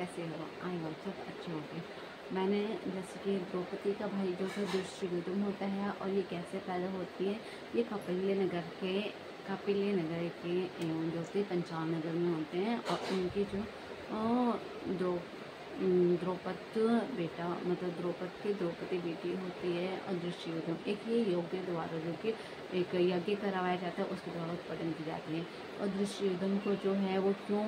कैसे हो? आई हो सब अच्छे होंगे। मैंने जैसे कि द्रौपदी का भाई जो है दुष्योधन होता है, और ये कैसे पैदा होती है, ये कपिले नगर के एवं जो कि पंचाल नगर में होते हैं। और उनकी जो द्रौ द्रौपद बेटा मतलब द्रौपदी बेटी होती है, और दुष्योधन एक ये यज्ञ द्वारा जो कि एक यज्ञ करवाया जाता है उसके द्वारा उत्पादन की जाती है। और दुष्योधन को जो है वो क्यों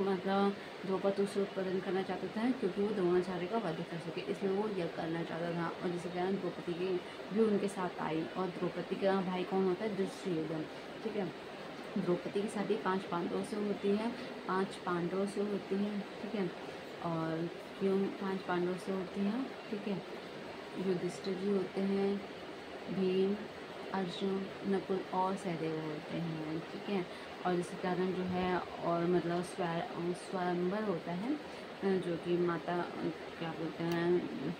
मतलब द्रौपद उससे उत्पादन करना चाहता था, क्योंकि वो द्रोणाचार्य का वध कर सके, इसलिए वो यज्ञ करना चाहता था। और जिसके कारण द्रौपदी की भी उनके साथ आई। और द्रौपदी का भाई कौन होता है? दुष्योधन। ठीक है। द्रौपदी की शादी 5 पांडवों से होती है, 5 पांडवों से होती है। ठीक है। और क्यों 5 पांडवों से होती है? ठीक है। युधिष्ठिर जी होते हैं, भीम, अर्जुन, नकुल और सहदेव होते हैं। ठीक है। और इसी कारण जो है और मतलब स्वयंवर होता है, जो कि माता क्या बोलते हैं,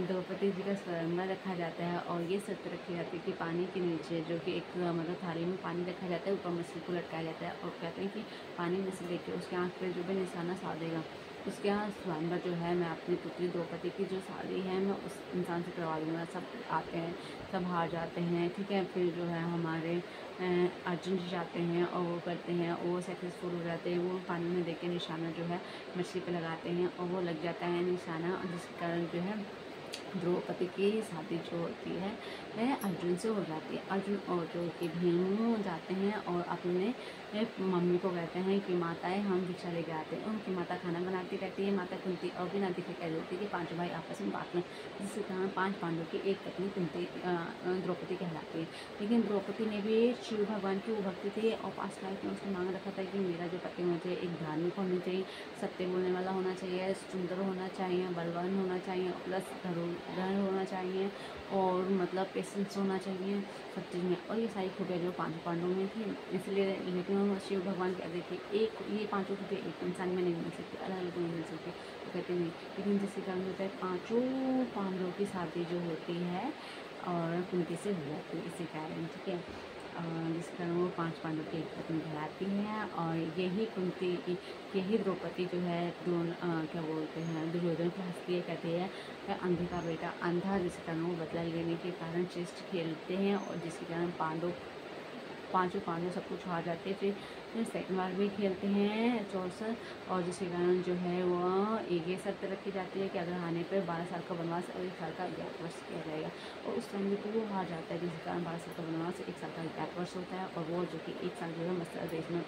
द्रौपदी जी का स्वयंवर रखा जाता है। और ये शर्त रखी जाती है कि पानी के नीचे जो कि एक मतलब थाली में पानी रखा जाता है, ऊपर मछली को लटकाया जाता है, और कहते हैं कि पानी में से लेकर उसके आँख पे जो भी निशाना साधेगा, उसके यहाँ स्वयंवर जो है मैं अपनी पुत्री द्रौपदी की जो शादी है मैं उस इंसान से करवा दूँगा। सब आते हैं, सब हार जाते हैं। ठीक है। फिर जो है हमारे अर्जुन जी जाते हैं और वो करते हैं, और वो सक्सेसफुल हो जाते हैं। वो पानी में देख के निशाना जो है मछली पे लगाते हैं, और वो लग जाता है निशाना, और जिसके कारण जो है द्रौपदी की शादी जो होती है अर्जुन से हो जाती है। अर्जुन और जो कि भीम जाते हैं और अपने मम्मी को कहते हैं कि माताएं हम भिक्षा लेके आते हैं। उनकी माता खाना बनाती रहती है। माता कुंती और बिना दिखे कह देती है कि 5 भाई आपस में बात में, जिसके कारण 5 पांडवों की एक पत्नी कुंती द्रौपदी कहलाती है। लेकिन द्रौपदी ने भी शिव भगवान की वो भक्ति थी, और पास्ट लाइफ में उसने मांग रखा था कि मेरा जो पति होना चाहिए एक धार्मिक होना चाहिए, सत्य बोलने वाला होना चाहिए, सुंदर होना चाहिए, बलवान होना चाहिए, प्लस धनुर्धर होना चाहिए, और मतलब पेशेंस होना चाहिए सब चीज़ में। और ये सारी खूबियाँ जो 5 पांडवों में थी, इसलिए लेकिन शिव भगवान कहते थे एक ये 5 खूबियाँ एक इंसान में नहीं मिल सकती, अलग अलग नहीं मिल सकती, तो कहते नहीं। लेकिन जिसके कारण होता है 5 पांडवों की शादी जो होती है और कुंती से हो जाती है इसी कारण। ठीक है। जिस कारण वो 5 पांडव की एक पत्नी कहलाती है। और यही द्रौपदी जो है क्या बोलते हैं दुर्योधन को हंसती है, कहती है अंधे का बेटा अंधा, जिसके कारण वो बदला लेने के कारण श्रेष्ठ खेलते हैं, और जिसके कारण पांचों पांडव सब कुछ हार जाते हैं। फिर सेकंड बार भी खेलते हैं चौसर, और जिसके कारण जो है वो एक ये शर्त रखी जाती है कि अगर हारने पर 12 साल का वनवास और 1 साल का अज्ञातवास किया जाएगा। और उस टाइम भी वो हार जाता है, जिसके कारण 12 साल का वनवास 1 साल का अज्ञातवास होता है। और वो जो कि 1 साल जो है मत्स्य देश में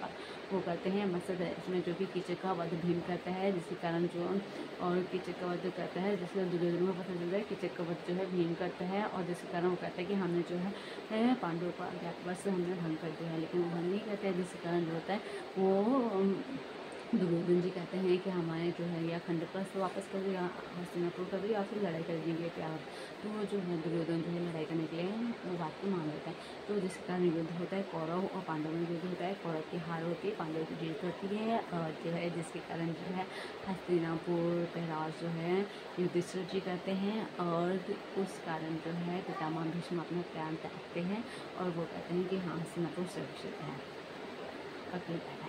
वो करते हैं, मत्स्य देश में जो कि कीचक का वध भीम करता है, जिसके कारण जो और कीचक का वध करता है, जिससे दुर्योधन को पता चलता है कीचक का वध जो है भीम करता है। और जिसके कारण वो कहता है कि हमने जो है पांडवों का अज्ञातवास हमने भंग कर दिया है, लेकिन वो भंग नहीं करते हैं, जिसके कारण जो होता है वो दुर्योधन जी कहते हैं कि हमारे जो है या खंडप्रस्थ वापस कर दो, या हस्तिनापुर कर दो, या फिर लड़ाई कर देंगे प्यार। तो वो जो है दुर्योधन जो है लड़ाई करने के लिए वो बात को मान लेता है। तो जिसके कारण युद्ध होता है, कौरव और पांडव में युद्ध होता है, कौरव की हार होती है, पांडव की जीत होती है। और जो है जिसके कारण जो है हस्तिनापुर का राज जो है युधिष्ठिर जी करते हैं, और उस कारण जो है पितामह भीष्म अपना प्राण त्यागते हैं, और वो कहते हैं कि हाँ हस्तिनापुर सुरक्षित है। ओके।